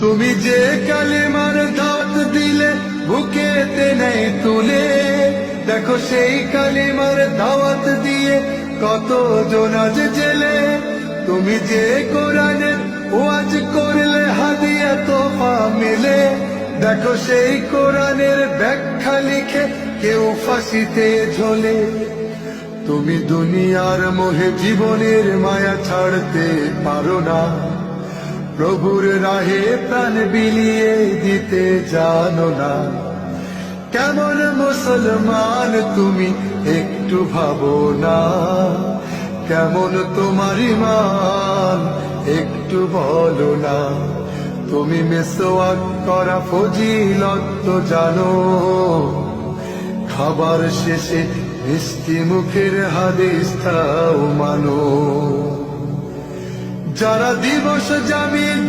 তুমি যে কালেমার দাওয়াত দিলে বুকেতে নেই তুলে, দেখো সেই কালেমার দাওয়াত দিয়ে কত জন আজ জেলে। তুমি যে কোরআনের ওয়াজ করলে হাদিয়া তোফা মিলে, দেখো সেই কোরআনের ব্যাখ্যা লিখে কেউ ফাঁসিতে ঝোলে। তুমি দুনিয়ার মোহে জীবনের মায়া ছাড়তে পারো না, প্রভুর রাহে প্রাণ বিলিয়ে দিতে জানো না। কেমন মুসলমান তুমি একটু ভাবো না, কেমন তোমার ঈমান একটু বলো না। তুমি মিসওয়াক করা ফজিলত তো জানো, খাবার শেষে মিষ্টি মুখের হাদিস তাও মানো। যারা দিবস জামিন